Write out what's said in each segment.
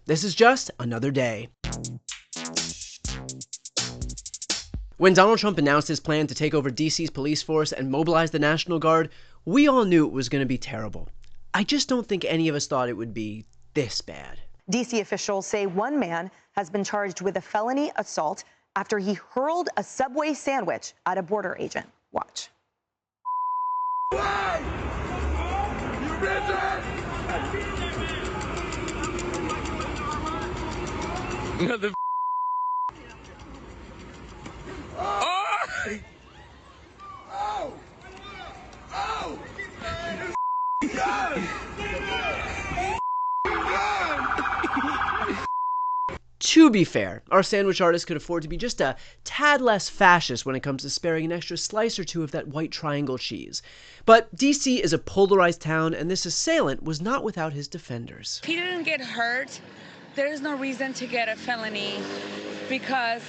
This is just another day. When Donald Trump announced his plan to take over DC's police force and mobilize the National Guard, we all knew it was going to be terrible. I just don't think any of us thought it would be this bad. DC officials say one man has been charged with a felony assault after he hurled a Subway sandwich at a border agent. Watch. Why? You Mother. Oh! Oh! Oh! To be fair, our sandwich artist could afford to be just a tad less fascist when it comes to sparing an extra slice or two of that white triangle cheese. But DC is a polarized town, and this assailant was not without his defenders. He didn't get hurt. There is no reason to get a felony because,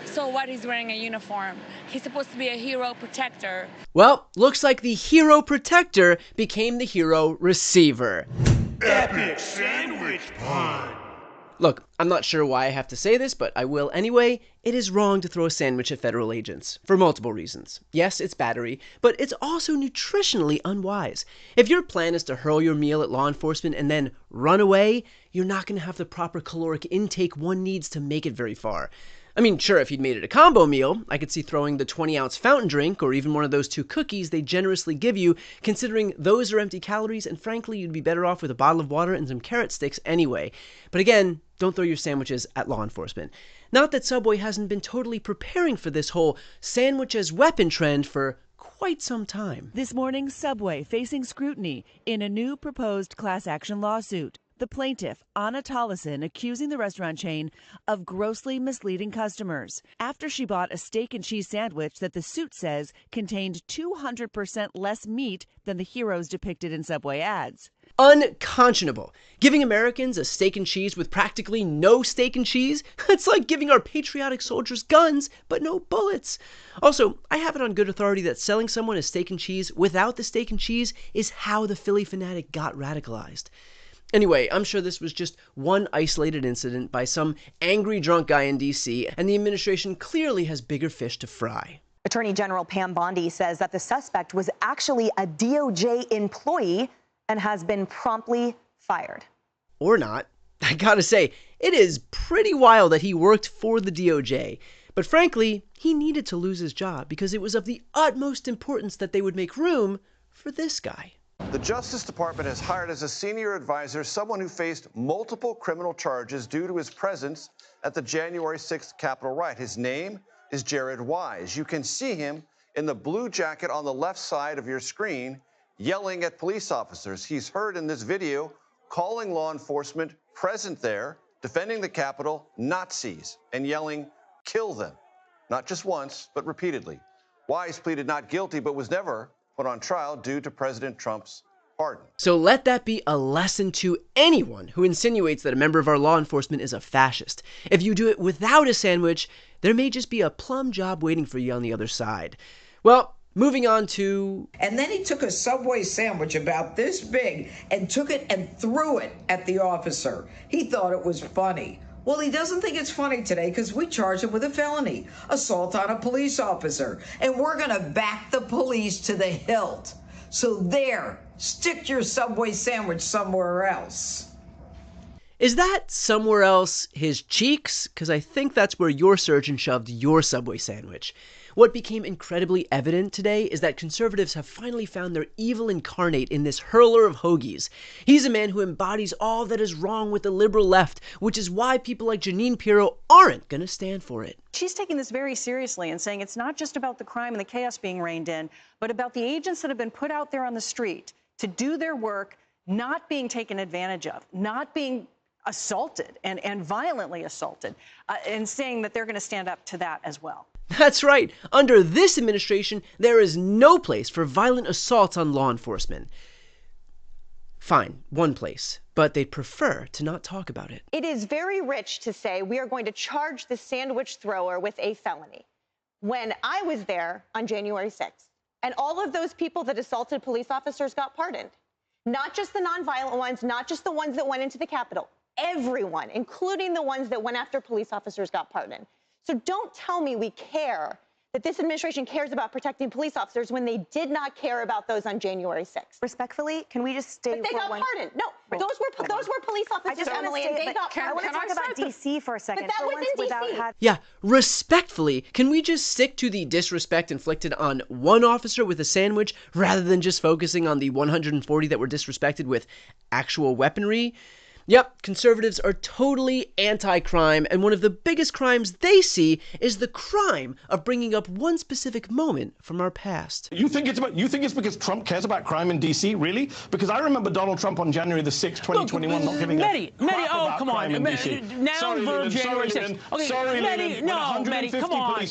so what, he's wearing a uniform. He's supposed to be a hero protector. Well, looks like the hero protector became the hero receiver. Epic sandwich pun. Look, I'm not sure why I have to say this, but I will anyway. It is wrong to throw a sandwich at federal agents, for multiple reasons. Yes, it's battery, but it's also nutritionally unwise. If your plan is to hurl your meal at law enforcement and then run away, you're not going to have the proper caloric intake one needs to make it very far. I mean, sure, if you'd made it a combo meal, I could see throwing the 20-ounce fountain drink or even one of those 2 cookies they generously give you, considering those are empty calories, and frankly, you'd be better off with a bottle of water and some carrot sticks anyway. But again, don't throw your sandwiches at law enforcement. Not that Subway hasn't been totally preparing for this whole sandwich as weapon trend for quite some time. This morning, Subway facing scrutiny in a new proposed class action lawsuit. The plaintiff, Anna Tollison, accusing the restaurant chain of grossly misleading customers after she bought a steak and cheese sandwich that the suit says contained 200% less meat than the heroes depicted in Subway ads. Unconscionable. Giving Americans a steak and cheese with practically no steak and cheese? It's like giving our patriotic soldiers guns, but no bullets. Also, I have it on good authority that selling someone a steak and cheese without the steak and cheese is how the Philly fanatic got radicalized. Anyway, I'm sure this was just one isolated incident by some angry drunk guy in D.C., and the administration clearly has bigger fish to fry. Attorney General Pam Bondi says that the suspect was actually a DOJ employee and has been promptly fired. Or not. I gotta say, it is pretty wild that he worked for the DOJ. But frankly, he needed to lose his job because it was of the utmost importance that they would make room for this guy. The Justice Department has hired as a senior advisor someone who faced multiple criminal charges due to his presence at the January 6th Capitol riot. His name is Jared Wise. You can see him in the blue jacket on the left side of your screen yelling at police officers. He's heard in this video calling law enforcement present there, defending the Capitol, Nazis, and yelling, "Kill them." Not just once, but repeatedly. Wise pleaded not guilty, but was never put on trial due to President Trump's pardon. So let that be a lesson to anyone who insinuates that a member of our law enforcement is a fascist. If you do it without a sandwich, there may just be a plum job waiting for you on the other side. Well, moving on to... And then he took a Subway sandwich about this big and took it and threw it at the officer. He thought it was funny. Well, he doesn't think it's funny today because we charged him with a felony, assault on a police officer. And we're going to back the police to the hilt. So there, stick your Subway sandwich somewhere else. Is that somewhere else his cheeks? Because I think that's where your surgeon shoved your Subway sandwich. What became incredibly evident today is that conservatives have finally found their evil incarnate in this hurler of hoagies. He's a man who embodies all that is wrong with the liberal left, which is why people like Jeanine Pirro aren't going to stand for it. She's taking this very seriously and saying it's not just about the crime and the chaos being reined in, but about the agents that have been put out there on the street to do their work, not being taken advantage of, not being assaulted and violently assaulted, and saying that they're going to stand up to that as well. That's right. Under this administration, there is no place for violent assaults on law enforcement. Fine, one place, but they'd prefer to not talk about it. It is very rich to say we are going to charge the sandwich thrower with a felony. When I was there on January 6th, and all of those people that assaulted police officers got pardoned. Not just the nonviolent ones, not just the ones that went into the Capitol. everyone, including the ones that went after police officers, got pardoned. So don't tell me we care, that this administration cares about protecting police officers when they did not care about those on January 6th. Respectfully, can we just stay But they got pardoned. No, those were police officers, Emily, and they got pardoned. I want to talk about D.C. for a second. But that was in D.C. Yeah, respectfully, can we just stick to the disrespect inflicted on one officer with a sandwich rather than just focusing on the 140 that were disrespected with actual weaponry? Yep, conservatives are totally anti-crime, and one of the biggest crimes they see is the crime of bringing up one specific moment from our past. You think it's because Trump cares about crime in D.C., really? Because I remember Donald Trump on January the 6th, 2021, not giving a crap about crime in D.C. Now we're January 6th. Okay, Mehdi, come on.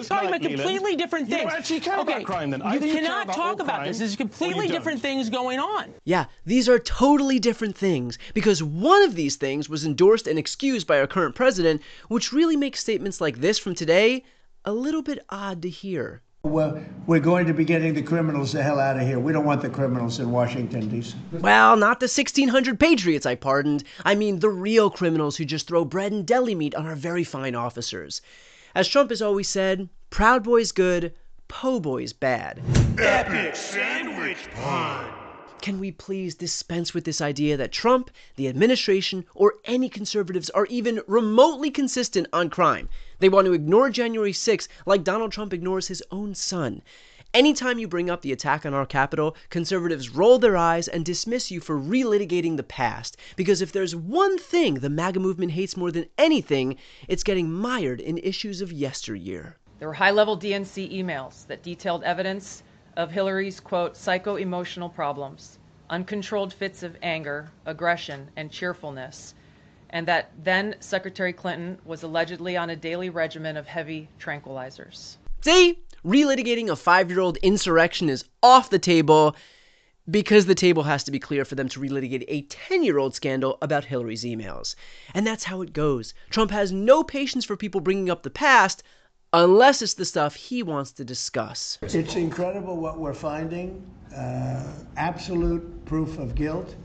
Talking about completely different things. You actually care about crime, then. You cannot talk about this. There's completely different things going on. Yeah, these are totally different things, because one of these things was endorsed and excused by our current president, which really makes statements like this from today a little bit odd to hear. Well, we're going to be getting the criminals the hell out of here. We don't want the criminals in Washington, D.C. Well, not the 1,600 patriots I pardoned. I mean the real criminals who just throw bread and deli meat on our very fine officers. As Trump has always said, Proud Boys good, Po Boys bad. Epic sandwich pun. Can we please dispense with this idea that Trump, the administration, or any conservatives are even remotely consistent on crime? They want to ignore January 6th like Donald Trump ignores his own son. Anytime you bring up the attack on our Capitol, conservatives roll their eyes and dismiss you for relitigating the past. Because if there's one thing the MAGA movement hates more than anything, it's getting mired in issues of yesteryear. There were high-level DNC emails that detailed evidence of Hillary's, quote, psycho-emotional problems, uncontrolled fits of anger, aggression, and cheerfulness, and that then Secretary Clinton was allegedly on a daily regimen of heavy tranquilizers. See? Relitigating a 5-year-old insurrection is off the table because the table has to be clear for them to relitigate a 10-year-old scandal about Hillary's emails. And that's how it goes. Trump has no patience for people bringing up the past unless it's the stuff he wants to discuss. It's incredible what we're finding. Absolute proof of guilt.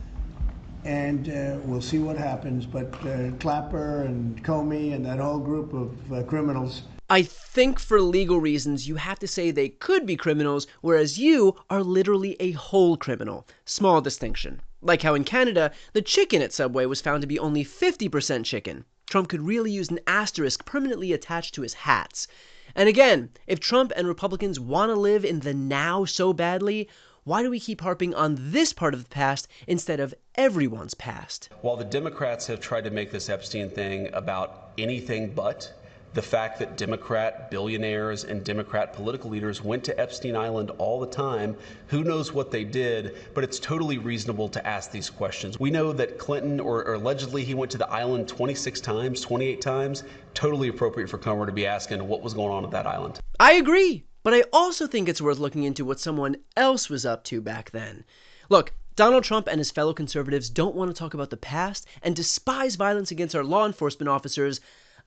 And we'll see what happens. But Clapper and Comey and that whole group of criminals. I think for legal reasons, you have to say they could be criminals, whereas you are literally a whole criminal. Small distinction. Like how in Canada, the chicken at Subway was found to be only 50% chicken. Trump could really use an asterisk permanently attached to his hats. And again, if Trump and Republicans want to live in the now so badly, why do we keep harping on this part of the past instead of everyone's past? While the Democrats have tried to make this Epstein thing about anything but, the fact that Democrat billionaires and Democrat political leaders went to Epstein Island all the time, who knows what they did, but it's totally reasonable to ask these questions. We know that Clinton, or allegedly he went to the island 26 times, 28 times, totally appropriate for Comer to be asking what was going on at that island. I agree, but I also think it's worth looking into what someone else was up to back then. Look, Donald Trump and his fellow conservatives don't want to talk about the past and despise violence against our law enforcement officers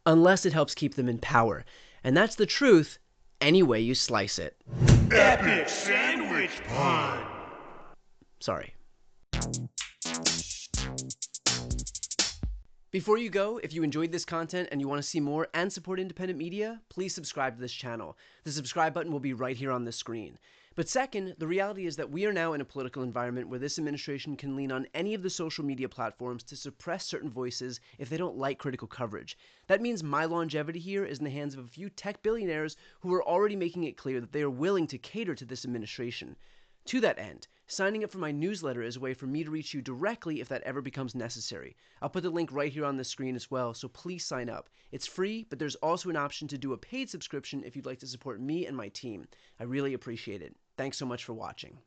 unless it helps keep them in power. And that's the truth, any way you slice it. Epic sandwich pun. Sorry. Before you go, if you enjoyed this content and you want to see more and support independent media, please subscribe to this channel. The subscribe button will be right here on the screen. But second, the reality is that we are now in a political environment where this administration can lean on any of the social media platforms to suppress certain voices if they don't like critical coverage. That means my longevity here is in the hands of a few tech billionaires who are already making it clear that they are willing to cater to this administration. To that end, signing up for my newsletter is a way for me to reach you directly if that ever becomes necessary. I'll put the link right here on the screen as well, so please sign up. It's free, but there's also an option to do a paid subscription if you'd like to support me and my team. I really appreciate it. Thanks so much for watching.